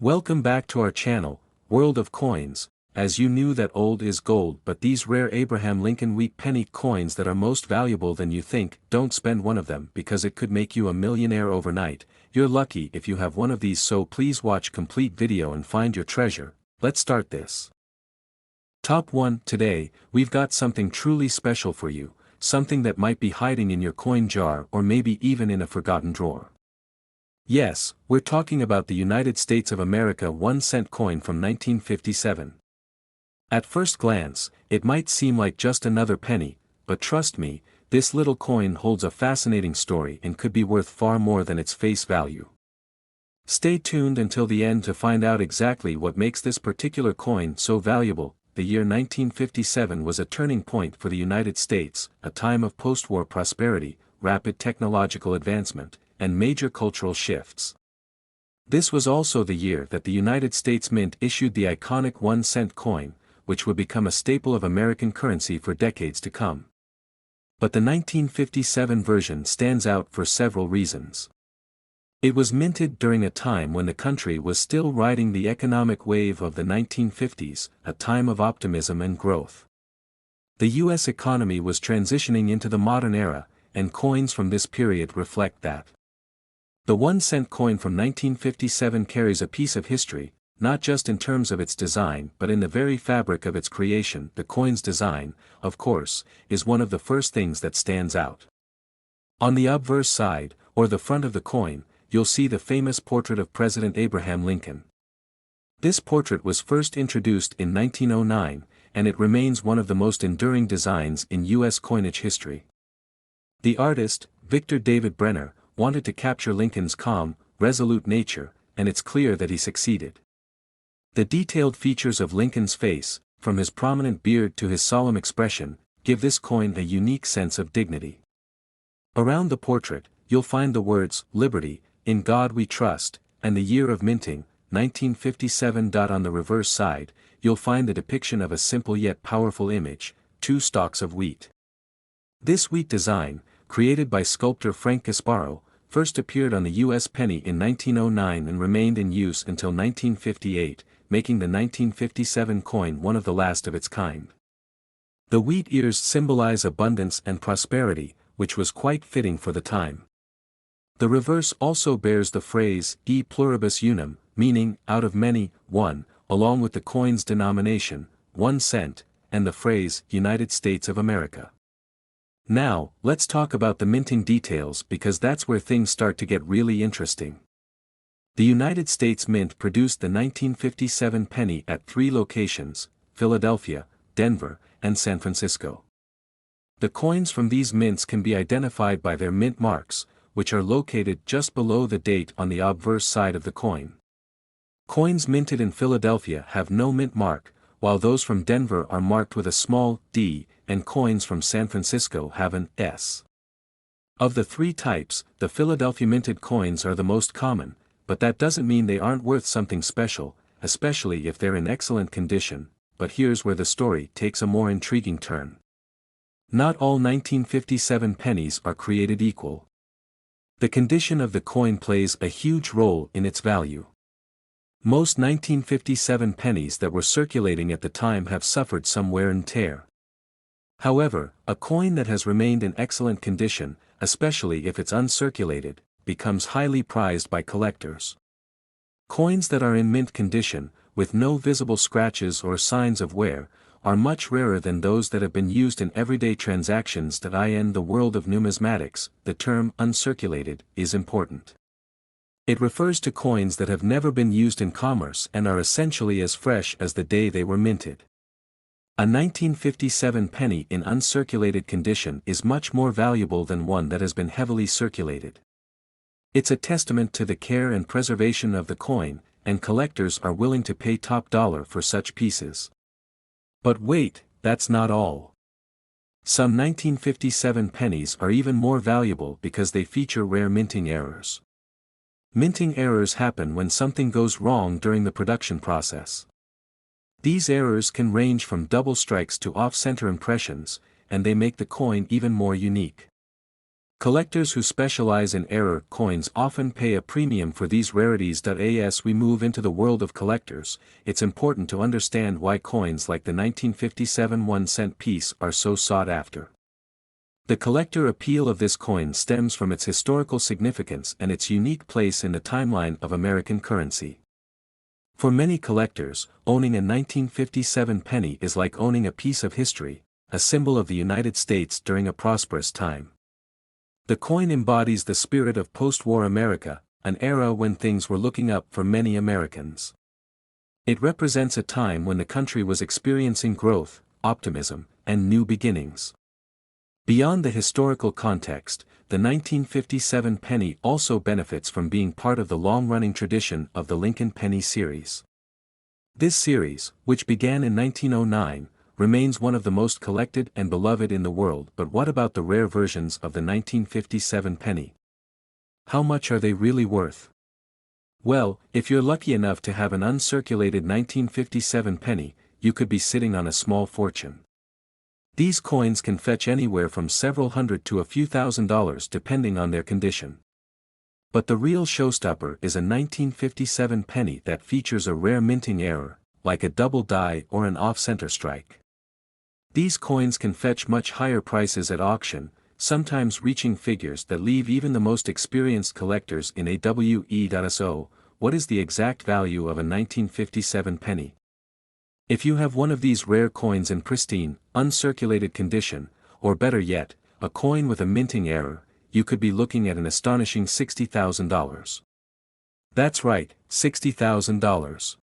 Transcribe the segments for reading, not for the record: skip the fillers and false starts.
Welcome back to our channel, World of Coins. As you knew that old is gold, but these rare Abraham Lincoln wheat penny coins that are most valuable than you think, don't spend one of them because it could make you a millionaire overnight. You're lucky if you have one of these, so please watch complete video and find your treasure. Let's start this. Top 1. Today, we've got something truly special for you, something that might be hiding in your coin jar or maybe even in a forgotten drawer. Yes, we're talking about the United States of America 1-cent coin from 1957. At first glance, it might seem like just another penny, but trust me, this little coin holds a fascinating story and could be worth far more than its face value. Stay tuned until the end to find out exactly what makes this particular coin so valuable. The year 1957 was a turning point for the United States, a time of post-war prosperity, rapid technological advancement, and major cultural shifts. This was also the year that the United States Mint issued the iconic 1-cent coin, which would become a staple of American currency for decades to come. But the 1957 version stands out for several reasons. It was minted during a time when the country was still riding the economic wave of the 1950s, a time of optimism and growth. The U.S. economy was transitioning into the modern era, and coins from this period reflect that. The 1-cent coin from 1957 carries a piece of history, not just in terms of its design but in the very fabric of its creation. The coin's design, of course, is one of the first things that stands out. On the obverse side, or the front of the coin, you'll see the famous portrait of President Abraham Lincoln. This portrait was first introduced in 1909, and it remains one of the most enduring designs in U.S. coinage history. The artist, V.D.B. wanted to capture Lincoln's calm, resolute nature, and it's clear that he succeeded. The detailed features of Lincoln's face, from his prominent beard to his solemn expression, give this coin a unique sense of dignity. Around the portrait, you'll find the words, "Liberty, in God we trust," and the year of minting, 1957. On the reverse side, you'll find the depiction of a simple yet powerful image, 2 stalks of wheat. This wheat design, created by sculptor Frank Gasparo, first appeared on the U.S. penny in 1909 and remained in use until 1958, making the 1957 coin one of the last of its kind. The wheat ears symbolize abundance and prosperity, which was quite fitting for the time. The reverse also bears the phrase, e pluribus unum, meaning, out of many, one, along with the coin's denomination, 1 cent, and the phrase, United States of America. Now, let's talk about the minting details because that's where things start to get really interesting. The United States Mint produced the 1957 penny at 3 locations, Philadelphia, Denver, and San Francisco. The coins from these mints can be identified by their mint marks, which are located just below the date on the obverse side of the coin. Coins minted in Philadelphia have no mint mark, while those from Denver are marked with a small d, and coins from San Francisco have an S. Of the 3 types, the Philadelphia minted coins are the most common, but that doesn't mean they aren't worth something special, especially if they're in excellent condition. But here's where the story takes a more intriguing turn. Not all 1957 pennies are created equal. The condition of the coin plays a huge role in its value. Most 1957 pennies that were circulating at the time have suffered some wear and tear. However, a coin that has remained in excellent condition, especially if it's uncirculated, becomes highly prized by collectors. Coins that are in mint condition, with no visible scratches or signs of wear, are much rarer than those that have been used in everyday transactions. In the world of numismatics, the term uncirculated is important. It refers to coins that have never been used in commerce and are essentially as fresh as the day they were minted. A 1957 penny in uncirculated condition is much more valuable than one that has been heavily circulated. It's a testament to the care and preservation of the coin, and collectors are willing to pay top dollar for such pieces. But wait, that's not all. Some 1957 pennies are even more valuable because they feature rare minting errors. Minting errors happen when something goes wrong during the production process. These errors can range from double strikes to off-center impressions, and they make the coin even more unique. Collectors who specialize in error coins often pay a premium for these rarities. As we move into the world of collectors, it's important to understand why coins like the 1957 1-cent piece are so sought after. The collector appeal of this coin stems from its historical significance and its unique place in the timeline of American currency. For many collectors, owning a 1957 penny is like owning a piece of history, a symbol of the United States during a prosperous time. The coin embodies the spirit of post-war America, an era when things were looking up for many Americans. It represents a time when the country was experiencing growth, optimism, and new beginnings. Beyond the historical context, the 1957 penny also benefits from being part of the long-running tradition of the Lincoln Penny series. This series, which began in 1909, remains one of the most collected and beloved in the world. But what about the rare versions of the 1957 penny? How much are they really worth? Well, if you're lucky enough to have an uncirculated 1957 penny, you could be sitting on a small fortune. These coins can fetch anywhere from several hundred to a few $1,000s depending on their condition. But the real showstopper is a 1957 penny that features a rare minting error, like a double die or an off-center strike. These coins can fetch much higher prices at auction, sometimes reaching figures that leave even the most experienced collectors in awe. So, what is the exact value of a 1957 penny? If you have one of these rare coins in pristine, uncirculated condition, or better yet, a coin with a minting error, you could be looking at an astonishing $60,000. That's right, $60,000.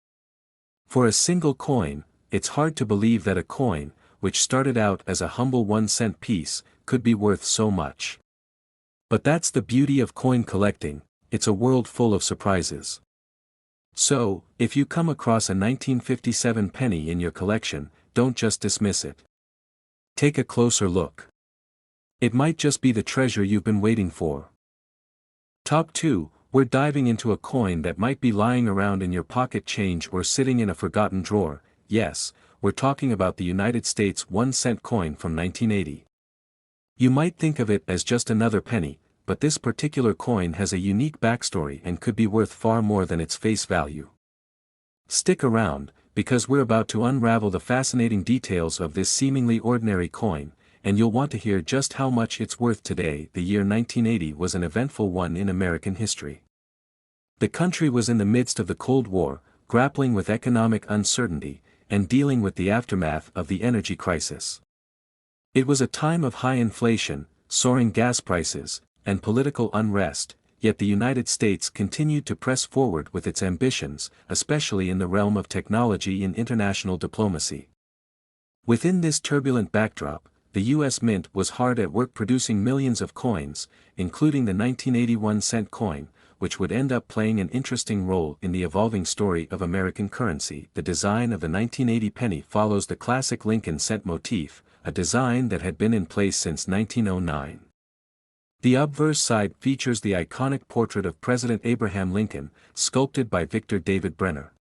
For a single coin, it's hard to believe that a coin, which started out as a humble 1-cent piece, could be worth so much. But that's the beauty of coin collecting, it's a world full of surprises. So, if you come across a 1957 penny in your collection, don't just dismiss it. Take a closer look. It might just be the treasure you've been waiting for. Top 2, we're diving into a coin that might be lying around in your pocket change or sitting in a forgotten drawer. Yes, we're talking about the United States 1-cent coin from 1980. You might think of it as just another penny, but this particular coin has a unique backstory and could be worth far more than its face value. Stick around, because we're about to unravel the fascinating details of this seemingly ordinary coin, and you'll want to hear just how much it's worth today. The year 1980 was an eventful one in American history. The country was in the midst of the Cold War, grappling with economic uncertainty, and dealing with the aftermath of the energy crisis. It was a time of high inflation, soaring gas prices, and political unrest, yet the United States continued to press forward with its ambitions, especially in the realm of technology and international diplomacy. Within this turbulent backdrop, the U.S. Mint was hard at work producing millions of coins, including the 1981 cent coin, which would end up playing an interesting role in the evolving story of American currency. The design of the 1980 penny follows the classic Lincoln cent motif, a design that had been in place since 1909. The obverse side features the iconic portrait of President Abraham Lincoln, sculpted by Victor David Brenner.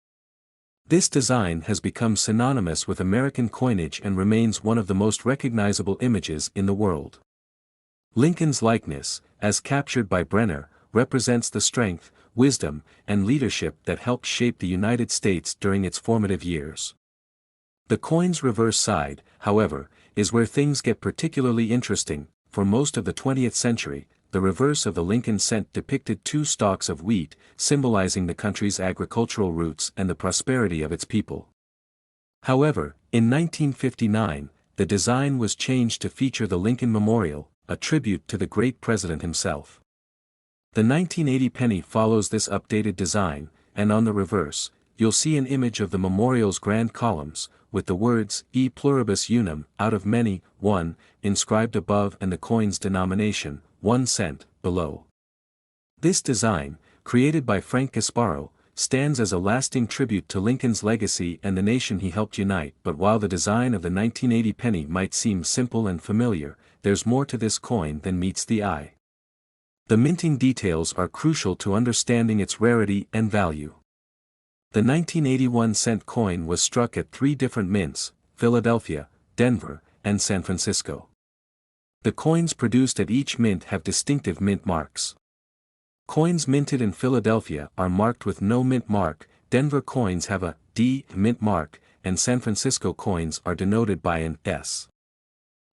This design has become synonymous with American coinage and remains one of the most recognizable images in the world. Lincoln's likeness, as captured by Brenner, represents the strength, wisdom, and leadership that helped shape the United States during its formative years. The coin's reverse side, however, is where things get particularly interesting. For most of the 20th century, the reverse of the Lincoln cent depicted two stalks of wheat, symbolizing the country's agricultural roots and the prosperity of its people. However, in 1959, the design was changed to feature the Lincoln Memorial, a tribute to the great president himself. The 1980 penny follows this updated design, and on the reverse, you'll see an image of the memorial's grand columns, with the words E pluribus unum, out of many, one, inscribed above and the coin's denomination, 1 cent, below. This design, created by Frank Gasparo, stands as a lasting tribute to Lincoln's legacy and the nation he helped unite. But while the design of the 1980 penny might seem simple and familiar, there's more to this coin than meets the eye. The minting details are crucial to understanding its rarity and value. The 1981 cent coin was struck at 3 different mints, Philadelphia, Denver, and San Francisco. The coins produced at each mint have distinctive mint marks. Coins minted in Philadelphia are marked with no mint mark, Denver coins have a D mint mark, and San Francisco coins are denoted by an S.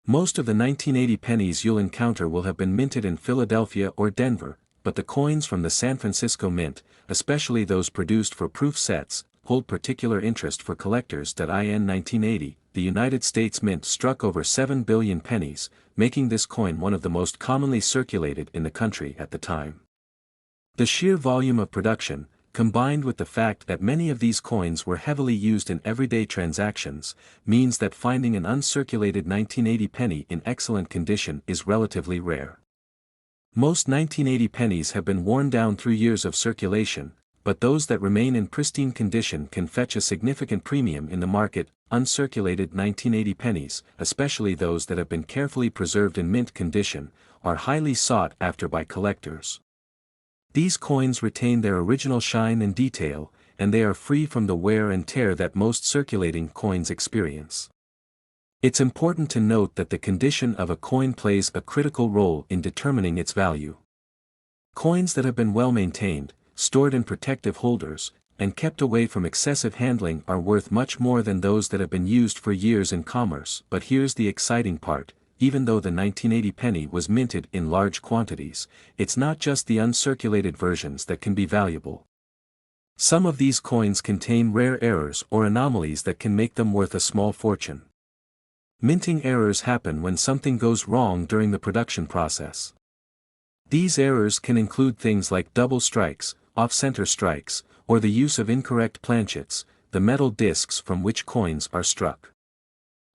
Most of the 1980 pennies you'll encounter will have been minted in Philadelphia or Denver, but the coins from the San Francisco Mint, especially those produced for proof sets, hold particular interest for collectors. In 1980, the United States Mint struck over 7 billion pennies, making this coin one of the most commonly circulated in the country at the time. The sheer volume of production, combined with the fact that many of these coins were heavily used in everyday transactions, means that finding an uncirculated 1980 penny in excellent condition is relatively rare. Most 1980 pennies have been worn down through years of circulation, but those that remain in pristine condition can fetch a significant premium in the market. Uncirculated 1980 pennies, especially those that have been carefully preserved in mint condition, are highly sought after by collectors. These coins retain their original shine and detail, and they are free from the wear and tear that most circulating coins experience. It's important to note that the condition of a coin plays a critical role in determining its value. Coins that have been well maintained, stored in protective holders, and kept away from excessive handling are worth much more than those that have been used for years in commerce. But here's the exciting part: even though the 1980 penny was minted in large quantities, it's not just the uncirculated versions that can be valuable. Some of these coins contain rare errors or anomalies that can make them worth a small fortune. Minting errors happen when something goes wrong during the production process. These errors can include things like double strikes, off-center strikes, or the use of incorrect planchets, the metal discs from which coins are struck.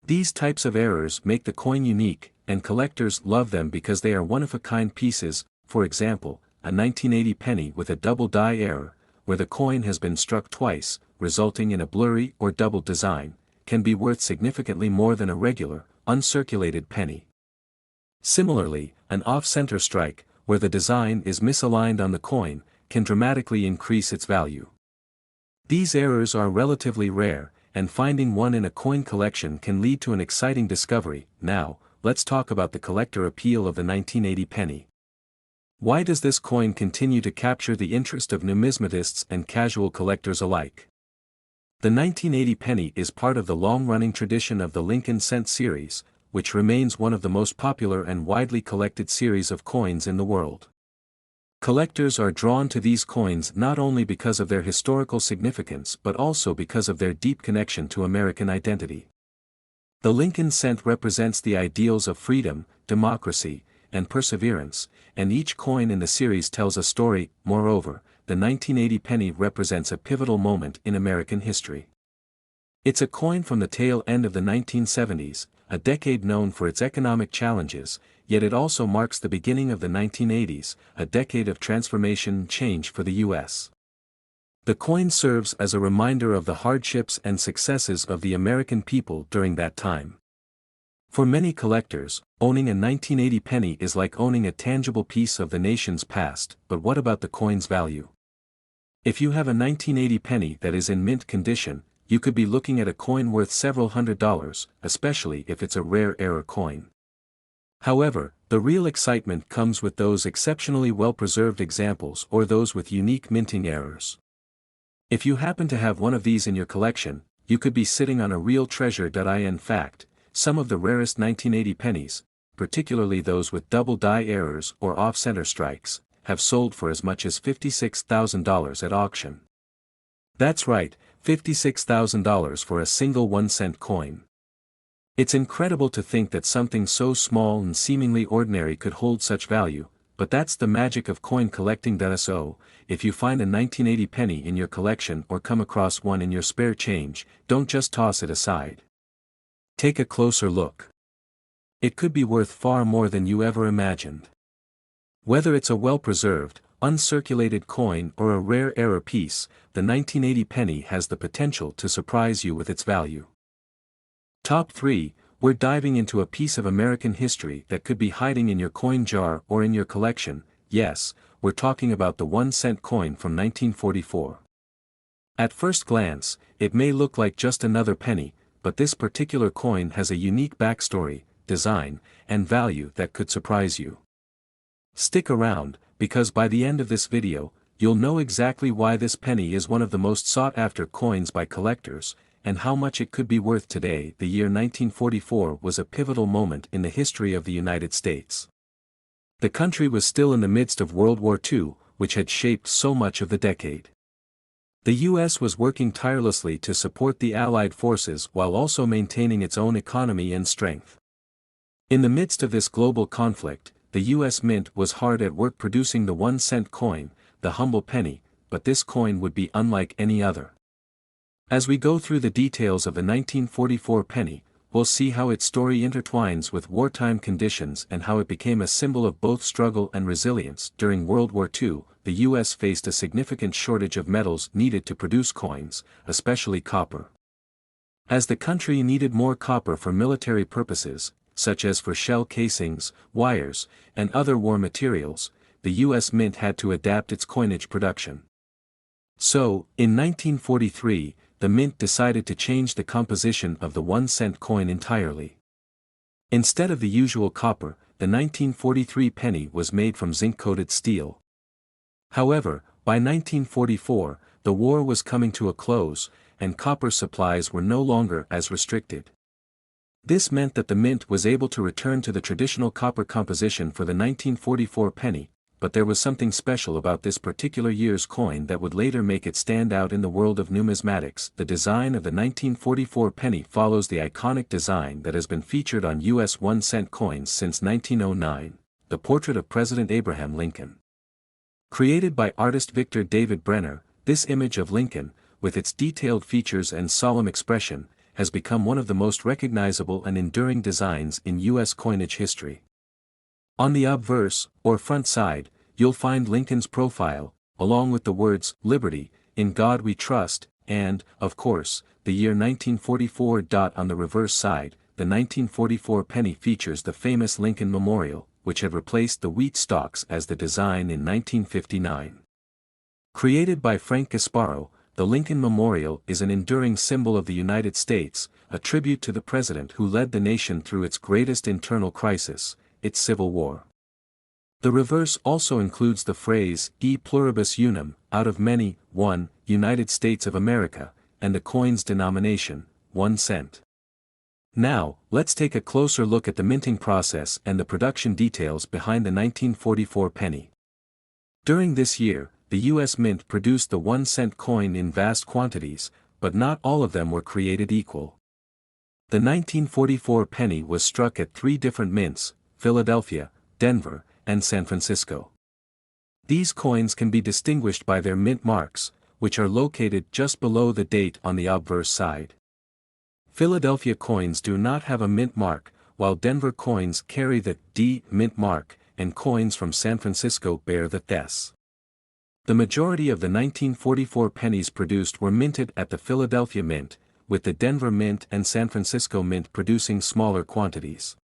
These types of errors make the coin unique, and collectors love them because they are one-of-a-kind pieces. For example, a 1980 penny with a double die error, where the coin has been struck twice, resulting in a blurry or double design, can be worth significantly more than a regular, uncirculated penny. Similarly, an off-center strike, where the design is misaligned on the coin, can dramatically increase its value. These errors are relatively rare, and finding one in a coin collection can lead to an exciting discovery. Now, let's talk about the collector appeal of the 1980 penny. Why does this coin continue to capture the interest of numismatists and casual collectors alike? The 1980 penny is part of the long-running tradition of the Lincoln cent series, which remains one of the most popular and widely collected series of coins in the world. Collectors are drawn to these coins not only because of their historical significance but also because of their deep connection to American identity. The Lincoln cent represents the ideals of freedom, democracy, and perseverance, and each coin in the series tells a story. Moreover, the 1980 penny represents a pivotal moment in American history. It's a coin from the tail end of the 1970s, a decade known for its economic challenges, yet it also marks the beginning of the 1980s, a decade of transformation and change for the U.S. The coin serves as a reminder of the hardships and successes of the American people during that time. For many collectors, owning a 1980 penny is like owning a tangible piece of the nation's past. But what about the coin's value? If you have a 1980 penny that is in mint condition, you could be looking at a coin worth several $100s, especially if it's a rare error coin. However, the real excitement comes with those exceptionally well-preserved examples or those with unique minting errors. If you happen to have one of these in your collection, you could be sitting on a real treasure. In fact, some of the rarest 1980 pennies, particularly those with double die errors or off-center strikes, have sold for as much as $56,000 at auction. That's right, $56,000 for a single 1-cent coin. It's incredible to think that something so small and seemingly ordinary could hold such value, but that's the magic of coin collecting. So, if you find a 1980 penny in your collection or come across one in your spare change, don't just toss it aside. Take a closer look. It could be worth far more than you ever imagined. Whether it's a well-preserved, uncirculated coin or a rare error piece, the 1980 penny has the potential to surprise you with its value. Top 3, we're diving into a piece of American history that could be hiding in your coin jar or in your collection. Yes, we're talking about the 1-cent coin from 1944. At first glance, it may look like just another penny, but this particular coin has a unique backstory. design, and value that could surprise you. Stick around, because by the end of this video, you'll know exactly why this penny is one of the most sought-after coins by collectors, and how much it could be worth today. The year 1944 was a pivotal moment in the history of the United States. The country was still in the midst of World War II, which had shaped so much of the decade. The U.S. was working tirelessly to support the Allied forces while also maintaining its own economy and strength. In the midst of this global conflict, the U.S. Mint was hard at work producing the 1-cent coin, the humble penny, but this coin would be unlike any other. As we go through the details of the 1944 penny, we'll see how its story intertwines with wartime conditions and how it became a symbol of both struggle and resilience. During World War II, the U.S. faced a significant shortage of metals needed to produce coins, especially copper. As the country needed more copper for military purposes, such as for shell casings, wires, and other war materials, the U.S. Mint had to adapt its coinage production. So, in 1943, the Mint decided to change the composition of the 1-cent coin entirely. Instead of the usual copper, the 1943 penny was made from zinc-coated steel. However, by 1944, the war was coming to a close, and copper supplies were no longer as restricted. This meant that the Mint was able to return to the traditional copper composition for the 1944 penny, but there was something special about this particular year's coin that would later make it stand out in the world of numismatics. The design of the 1944 penny follows the iconic design that has been featured on U.S. 1-cent coins since 1909, the portrait of President Abraham Lincoln. Created by artist Victor David Brenner, this image of Lincoln, with its detailed features and solemn expression, has become one of the most recognizable and enduring designs in U.S. coinage history. On the obverse, or front side, you'll find Lincoln's profile, along with the words, "Liberty, in God we trust," and, of course, the year 1944. On the reverse side, the 1944 penny features the famous Lincoln Memorial, which had replaced the wheat stalks as the design in 1959. Created by Frank Gasparo, the Lincoln Memorial is an enduring symbol of the United States, a tribute to the president who led the nation through its greatest internal crisis, its Civil War. The reverse also includes the phrase, E pluribus unum, out of many, one, United States of America, and the coin's denomination, 1 cent. Now, let's take a closer look at the minting process and the production details behind the 1944 penny. During this year, the U.S. Mint produced the 1-cent coin in vast quantities, but not all of them were created equal. The 1944 penny was struck at 3 different mints, Philadelphia, Denver, and San Francisco. These coins can be distinguished by their mint marks, which are located just below the date on the obverse side. Philadelphia coins do not have a mint mark, while Denver coins carry the D mint mark, and coins from San Francisco bear the S. The majority of the 1944 pennies produced were minted at the Philadelphia Mint, with the Denver Mint and San Francisco Mint producing smaller quantities.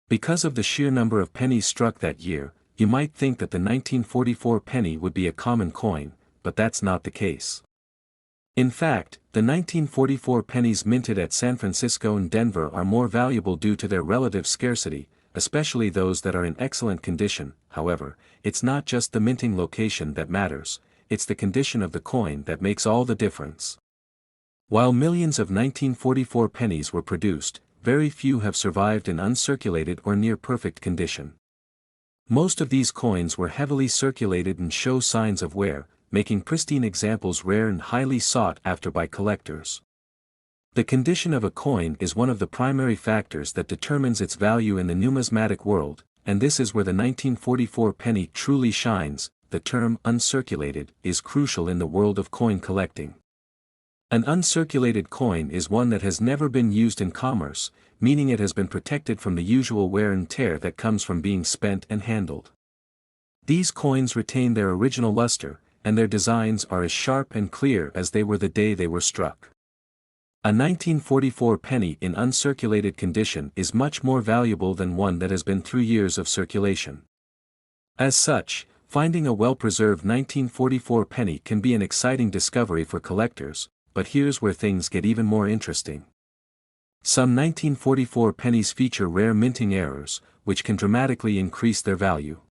Because of the sheer number of pennies struck that year, you might think that the 1944 penny would be a common coin, but that's not the case. In fact, the 1944 pennies minted at San Francisco and Denver are more valuable due to their relative scarcity, especially those that are in excellent condition. However, it's not just the minting location that matters, it's the condition of the coin that makes all the difference. While millions of 1944 pennies were produced, very few have survived in uncirculated or near-perfect condition. Most of these coins were heavily circulated and show signs of wear, making pristine examples rare and highly sought after by collectors. The condition of a coin is one of the primary factors that determines its value in the numismatic world, and this is where the 1944 penny truly shines. The term uncirculated is crucial in the world of coin collecting. An uncirculated coin is one that has never been used in commerce, meaning it has been protected from the usual wear and tear that comes from being spent and handled. These coins retain their original luster, and their designs are as sharp and clear as they were the day they were struck. A 1944 penny in uncirculated condition is much more valuable than one that has been through years of circulation. As such, finding a well-preserved 1944 penny can be an exciting discovery for collectors, but here's where things get even more interesting. Some 1944 pennies feature rare minting errors, which can dramatically increase their value.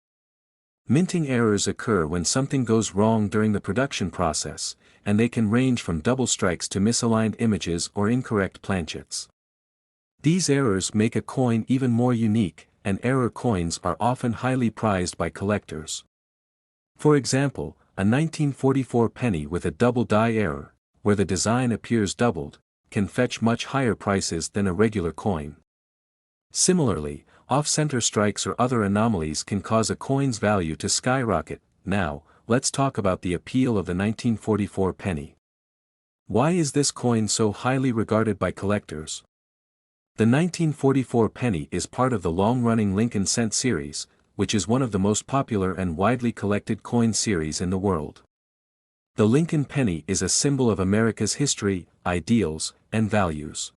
Minting errors occur when something goes wrong during the production process, and they can range from double strikes to misaligned images or incorrect planchets. These errors make a coin even more unique, and error coins are often highly prized by collectors. For example, a 1944 penny with a double die error, where the design appears doubled, can fetch much higher prices than a regular coin. Similarly, off-center strikes or other anomalies can cause a coin's value to skyrocket. Now, let's talk about the appeal of the 1944 penny. Why is this coin so highly regarded by collectors? The 1944 penny is part of the long-running Lincoln cent series, which is one of the most popular and widely collected coin series in the world. The Lincoln penny is a symbol of America's history, ideals, and values.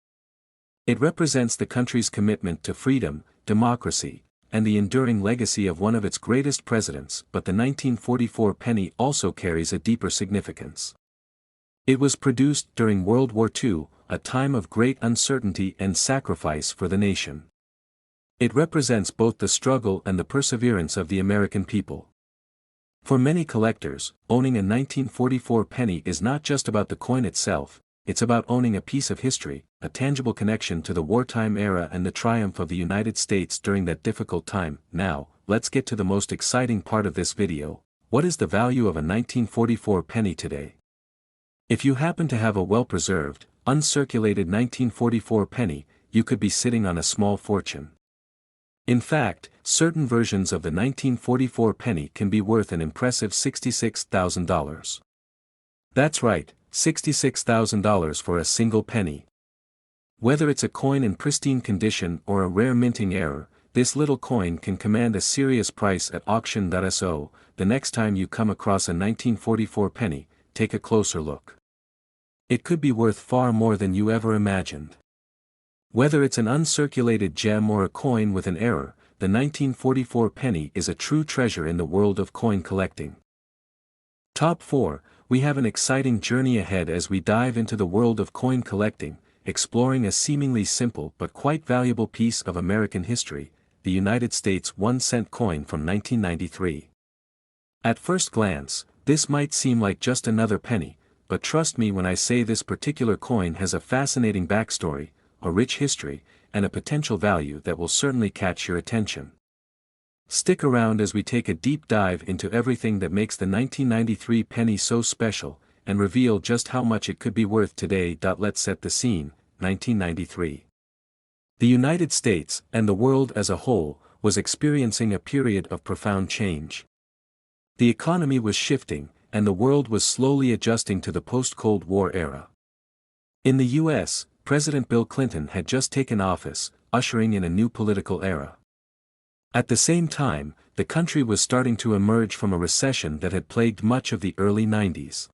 It represents the country's commitment to freedom, democracy, and the enduring legacy of one of its greatest presidents. But the 1944 penny also carries a deeper significance. It was produced during World War II, a time of great uncertainty and sacrifice for the nation. It represents both the struggle and the perseverance of the American people. For many collectors, owning a 1944 penny is not just about the coin itself, it's about owning a piece of history, a tangible connection to the wartime era and the triumph of the United States during that difficult time. Now, let's get to the most exciting part of this video. What is the value of a 1944 penny today? If you happen to have a well-preserved, uncirculated 1944 penny, you could be sitting on a small fortune. In fact, certain versions of the 1944 penny can be worth an impressive $66,000. That's right, $66,000 for a single penny. Whether it's a coin in pristine condition or a rare minting error, this little coin can command a serious price at auction.so. The next time you come across a 1944 penny, take a closer look. It could be worth far more than you ever imagined. Whether it's an uncirculated gem or a coin with an error, the 1944 penny is a true treasure in the world of coin collecting. Top 4, we have an exciting journey ahead as we dive into the world of coin collecting, exploring a seemingly simple but quite valuable piece of American history, the United States 1-cent coin from 1993. At first glance, this might seem like just another penny, but trust me when I say this particular coin has a fascinating backstory, a rich history, and a potential value that will certainly catch your attention. Stick around as we take a deep dive into everything that makes the 1993 penny so special, and reveal just how much it could be worth today. Let's set the scene. 1993. The United States, and the world as a whole, was experiencing a period of profound change. The economy was shifting, and the world was slowly adjusting to the post-Cold War era. In the U.S., President Bill Clinton had just taken office, ushering in a new political era. At the same time, the country was starting to emerge from a recession that had plagued much of the early 90s.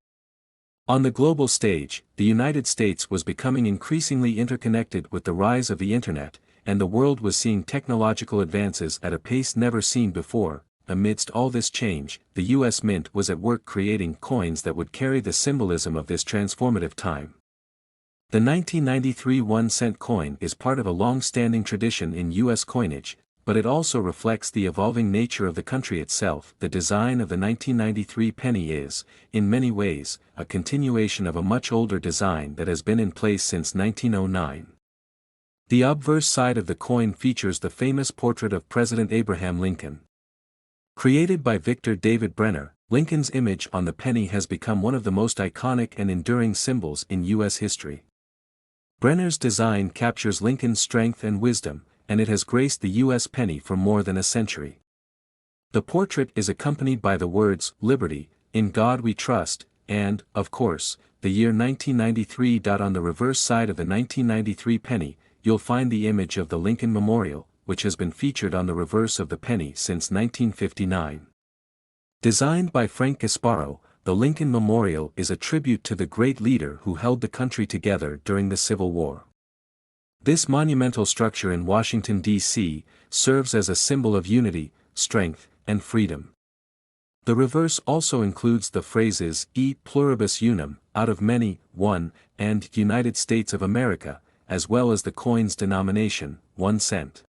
On the global stage, the United States was becoming increasingly interconnected with the rise of the Internet, and the world was seeing technological advances at a pace never seen before. Amidst all this change, the U.S. Mint was at work creating coins that would carry the symbolism of this transformative time. The 1993 1-cent coin is part of a long-standing tradition in U.S. coinage, but it also reflects the evolving nature of the country itself. The design of the 1993 penny is, in many ways, a continuation of a much older design that has been in place since 1909. The obverse side of the coin features the famous portrait of President Abraham Lincoln. Created by Victor David Brenner, Lincoln's image on the penny has become one of the most iconic and enduring symbols in U.S. history. Brenner's design captures Lincoln's strength and wisdom, and it has graced the U.S. penny for more than a century. The portrait is accompanied by the words, "Liberty, in God we trust," and, of course, the year 1993. On the reverse side of the 1993 penny, you'll find the image of the Lincoln Memorial, which has been featured on the reverse of the penny since 1959. Designed by Frank Gasparo, the Lincoln Memorial is a tribute to the great leader who held the country together during the Civil War. This monumental structure in Washington, D.C., serves as a symbol of unity, strength, and freedom. The reverse also includes the phrases "E pluribus unum," out of many, one, and United States of America, as well as the coin's denomination, 1 cent.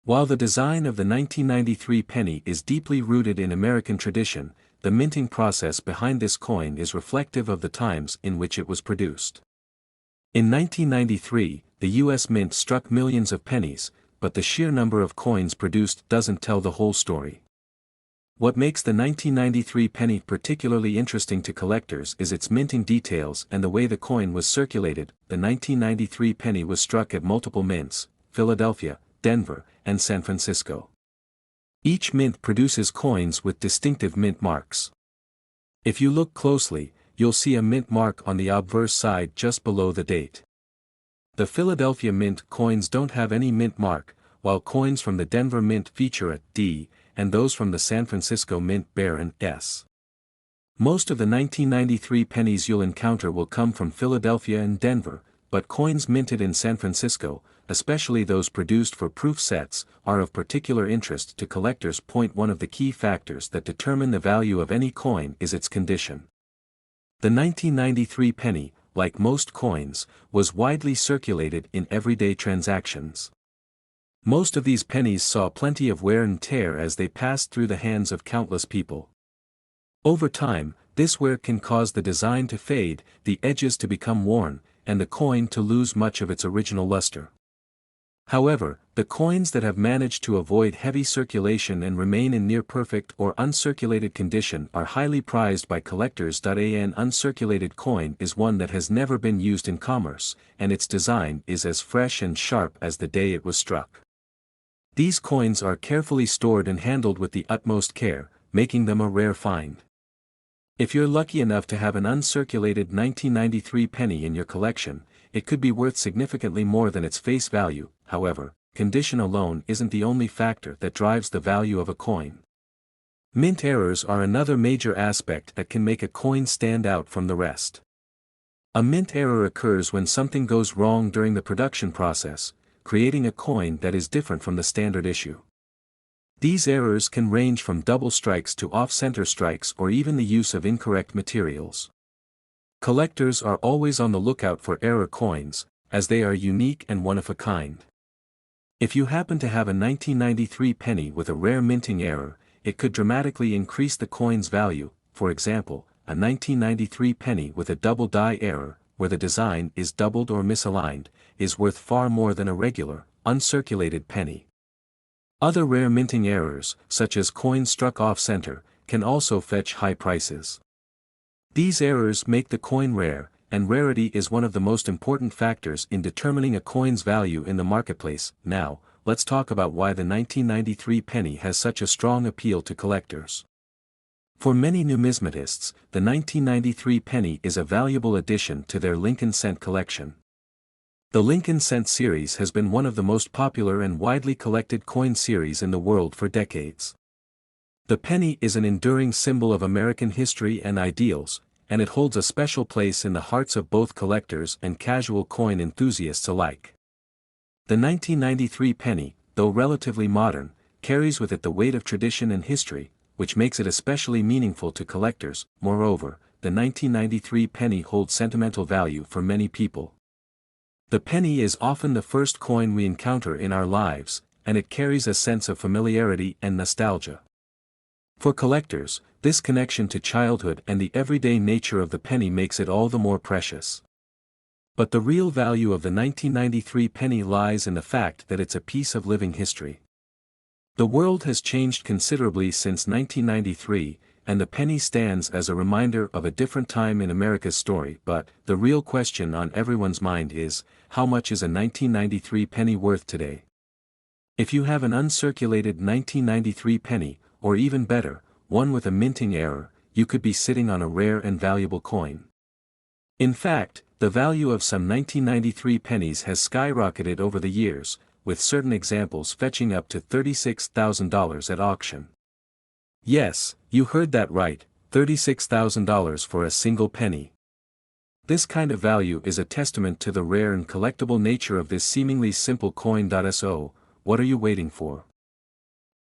While the design of the 1993 penny is deeply rooted in American tradition, the minting process behind this coin is reflective of the times in which it was produced. In 1993, the U.S. Mint struck millions of pennies, but the sheer number of coins produced doesn't tell the whole story. What makes the 1993 penny particularly interesting to collectors is its minting details and the way the coin was circulated. The 1993 penny was struck at multiple mints, Philadelphia, Denver, and San Francisco. Each mint produces coins with distinctive mint marks. If you look closely, you'll see a mint mark on the obverse side just below the date. The Philadelphia Mint coins don't have any mint mark, while coins from the Denver Mint feature a D, and those from the San Francisco Mint bear an S. Most of the 1993 pennies you'll encounter will come from Philadelphia and Denver, but coins minted in San Francisco, especially those produced for proof sets, are of particular interest to collectors. One of the key factors that determine the value of any coin is its condition. The 1993 penny, like most coins, was widely circulated in everyday transactions. Most of these pennies saw plenty of wear and tear as they passed through the hands of countless people. Over time, this wear can cause the design to fade, the edges to become worn, and the coin to lose much of its original luster. However, the coins that have managed to avoid heavy circulation and remain in near-perfect or uncirculated condition are highly prized by collectors. An uncirculated coin is one that has never been used in commerce, and its design is as fresh and sharp as the day it was struck. These coins are carefully stored and handled with the utmost care, making them a rare find. If you're lucky enough to have an uncirculated 1993 penny in your collection, it could be worth significantly more than its face value. However, condition alone isn't the only factor that drives the value of a coin. Mint errors are another major aspect that can make a coin stand out from the rest. A mint error occurs when something goes wrong during the production process, creating a coin that is different from the standard issue. These errors can range from double strikes to off-center strikes or even the use of incorrect materials. Collectors are always on the lookout for error coins, as they are unique and one of a kind. If you happen to have a 1993 penny with a rare minting error, it could dramatically increase the coin's value. For example, a 1993 penny with a double die error, where the design is doubled or misaligned, is worth far more than a regular, uncirculated penny. Other rare minting errors, such as coins struck off-center, can also fetch high prices. These errors make the coin rare, and rarity is one of the most important factors in determining a coin's value in the marketplace. Now, let's talk about why the 1993 penny has such a strong appeal to collectors. For many numismatists, the 1993 penny is a valuable addition to their Lincoln cent collection. The Lincoln cent series has been one of the most popular and widely collected coin series in the world for decades. The penny is an enduring symbol of American history and ideals, and it holds a special place in the hearts of both collectors and casual coin enthusiasts alike. The 1993 penny, though relatively modern, carries with it the weight of tradition and history, which makes it especially meaningful to collectors. Moreover, the 1993 penny holds sentimental value for many people. The penny is often the first coin we encounter in our lives, and it carries a sense of familiarity and nostalgia. For collectors, this connection to childhood and the everyday nature of the penny makes it all the more precious. But the real value of the 1993 penny lies in the fact that it's a piece of living history. The world has changed considerably since 1993, and the penny stands as a reminder of a different time in America's story. But the real question on everyone's mind is, how much is a 1993 penny worth today? If you have an uncirculated 1993 penny, or even better, one with a minting error, you could be sitting on a rare and valuable coin. In fact, the value of some 1993 pennies has skyrocketed over the years, with certain examples fetching up to $36,000 at auction. Yes, you heard that right, $36,000 for a single penny. This kind of value is a testament to the rare and collectible nature of this seemingly simple coin. So, what are you waiting for?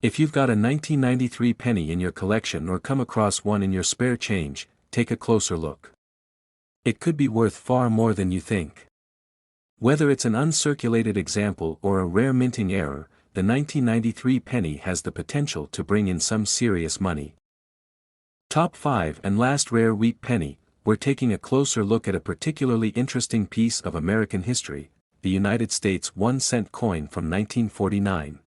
If you've got a 1993 penny in your collection or come across one in your spare change, take a closer look. It could be worth far more than you think. Whether it's an uncirculated example or a rare minting error, the 1993 penny has the potential to bring in some serious money. Top 5 and last rare wheat penny, we're taking a closer look at a particularly interesting piece of American history, the United States 1-cent coin from 1949.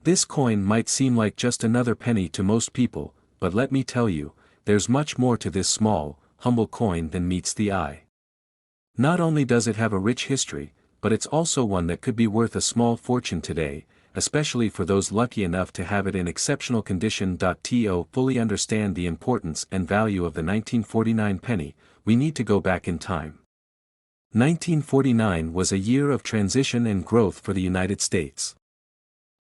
This coin might seem like just another penny to most people, but let me tell you, there's much more to this small, humble coin than meets the eye. Not only does it have a rich history, but it's also one that could be worth a small fortune today, especially for those lucky enough to have it in exceptional condition. To fully understand the importance and value of the 1949 penny, we need to go back in time. 1949 was a year of transition and growth for the United States.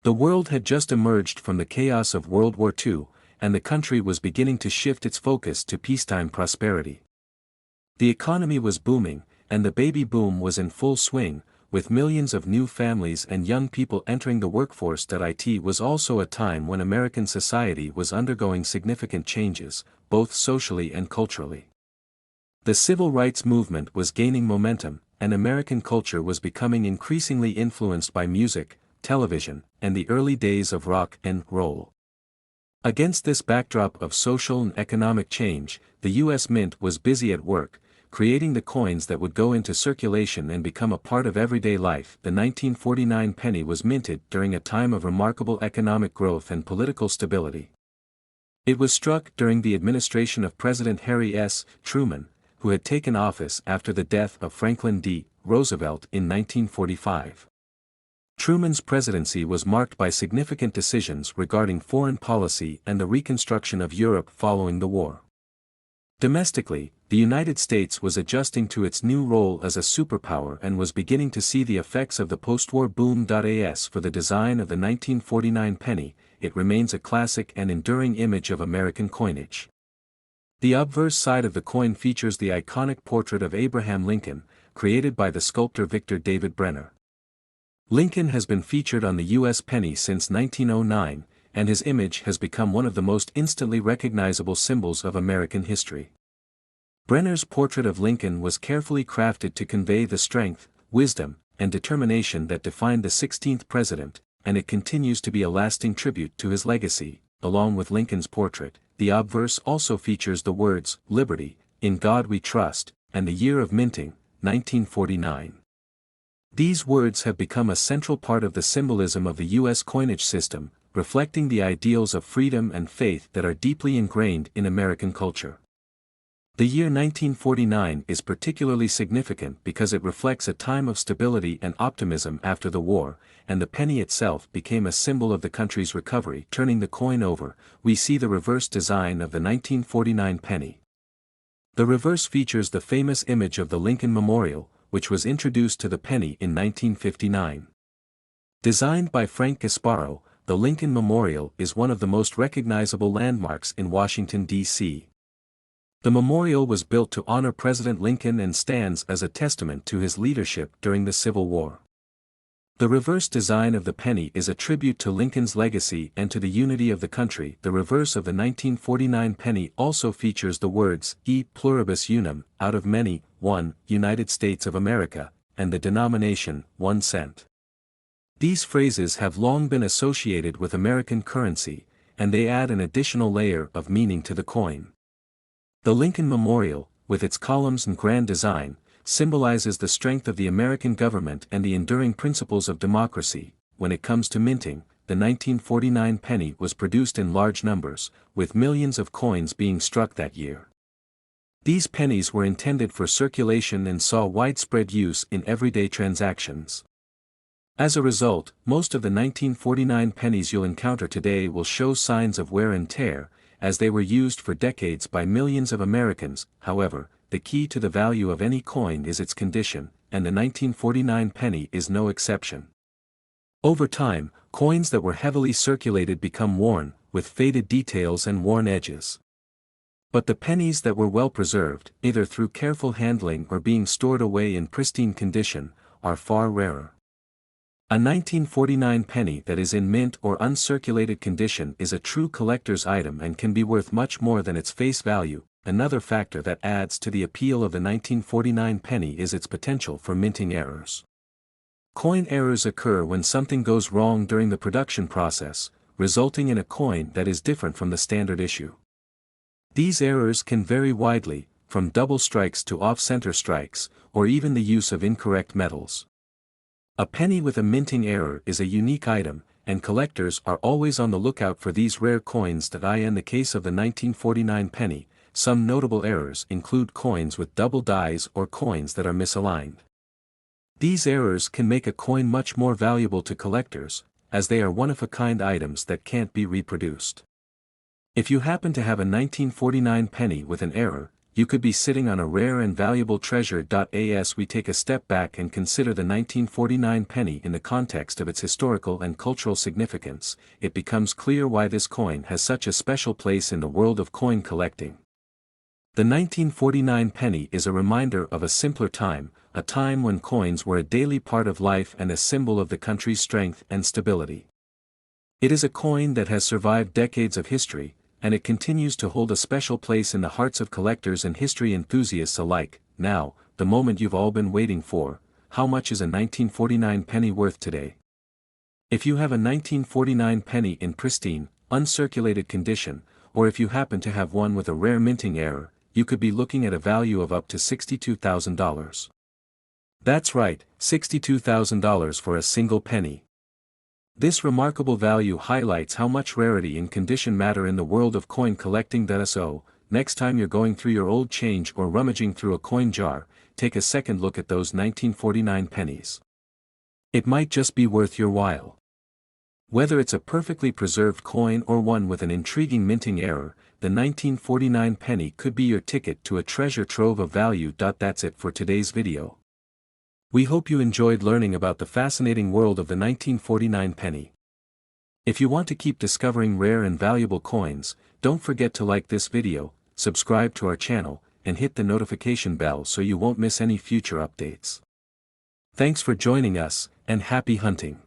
The world had just emerged from the chaos of World War II, and the country was beginning to shift its focus to peacetime prosperity. The economy was booming, and the baby boom was in full swing, with millions of new families and young people entering the workforce. It was also a time when American society was undergoing significant changes, both socially and culturally. The civil rights movement was gaining momentum, and American culture was becoming increasingly influenced by music, television, and the early days of rock and roll. Against this backdrop of social and economic change, the U.S. Mint was busy at work, creating the coins that would go into circulation and become a part of everyday life. The 1949 penny was minted during a time of remarkable economic growth and political stability. It was struck during the administration of President Harry S. Truman, who had taken office after the death of Franklin D. Roosevelt in 1945. Truman's presidency was marked by significant decisions regarding foreign policy and the reconstruction of Europe following the war. Domestically, the United States was adjusting to its new role as a superpower and was beginning to see the effects of the post-war boom. As for the design of the 1949 penny, it remains a classic and enduring image of American coinage. The obverse side of the coin features the iconic portrait of Abraham Lincoln, created by the sculptor Victor David Brenner. Lincoln has been featured on the U.S. penny since 1909, and his image has become one of the most instantly recognizable symbols of American history. Brenner's portrait of Lincoln was carefully crafted to convey the strength, wisdom, and determination that defined the 16th president, and it continues to be a lasting tribute to his legacy. Along with Lincoln's portrait, the obverse also features the words, "Liberty, in God we trust," and the year of minting, 1949. These words have become a central part of the symbolism of the U.S. coinage system, reflecting the ideals of freedom and faith that are deeply ingrained in American culture. The year 1949 is particularly significant because it reflects a time of stability and optimism after the war, and the penny itself became a symbol of the country's recovery. Turning the coin over, we see the reverse design of the 1949 penny. The reverse features the famous image of the Lincoln Memorial, which was introduced to the penny in 1959. Designed by Frank Gasparo, the Lincoln Memorial is one of the most recognizable landmarks in Washington, D.C. The memorial was built to honor President Lincoln and stands as a testament to his leadership during the Civil War. The reverse design of the penny is a tribute to Lincoln's legacy and to the unity of the country. The reverse of the 1949 penny also features the words, E pluribus unum, out of many, one, United States of America, and the denomination, 1 cent. These phrases have long been associated with American currency, and they add an additional layer of meaning to the coin. The Lincoln Memorial, with its columns and grand design, symbolizes the strength of the American government and the enduring principles of democracy. When it comes to minting, the 1949 penny was produced in large numbers, with millions of coins being struck that year. These pennies were intended for circulation and saw widespread use in everyday transactions. As a result, most of the 1949 pennies you'll encounter today will show signs of wear and tear, as they were used for decades by millions of Americans. However, the key to the value of any coin is its condition, and the 1949 penny is no exception. Over time, coins that were heavily circulated become worn, with faded details and worn edges. But the pennies that were well preserved, either through careful handling or being stored away in pristine condition, are far rarer. A 1949 penny that is in mint or uncirculated condition is a true collector's item and can be worth much more than its face value. Another factor that adds to the appeal of the 1949 penny is its potential for minting errors. Coin errors occur when something goes wrong during the production process, resulting in a coin that is different from the standard issue. These errors can vary widely, from double strikes to off-center strikes, or even the use of incorrect metals. A penny with a minting error is a unique item, and collectors are always on the lookout for these rare coins. In the case of the 1949 penny, some notable errors include coins with double dies or coins that are misaligned. These errors can make a coin much more valuable to collectors, as they are one-of-a-kind items that can't be reproduced. If you happen to have a 1949 penny with an error, you could be sitting on a rare and valuable treasure. As we take a step back and consider the 1949 penny in the context of its historical and cultural significance, it becomes clear why this coin has such a special place in the world of coin collecting. The 1949 penny is a reminder of a simpler time, a time when coins were a daily part of life and a symbol of the country's strength and stability. It is a coin that has survived decades of history, and it continues to hold a special place in the hearts of collectors and history enthusiasts alike. Now, the moment you've all been waiting for: how much is a 1949 penny worth today? If you have a 1949 penny in pristine, uncirculated condition, or if you happen to have one with a rare minting error, you could be looking at a value of up to $62,000. That's right, $62,000 for a single penny. This remarkable value highlights how much rarity and condition matter in the world of coin collecting. So, next time you're going through your old change or rummaging through a coin jar, take a second look at those 1949 pennies. It might just be worth your while. Whether it's a perfectly preserved coin or one with an intriguing minting error, the 1949 penny could be your ticket to a treasure trove of value. That's it for today's video. We hope you enjoyed learning about the fascinating world of the 1949 penny. If you want to keep discovering rare and valuable coins, don't forget to like this video, subscribe to our channel, and hit the notification bell so you won't miss any future updates. Thanks for joining us, and happy hunting!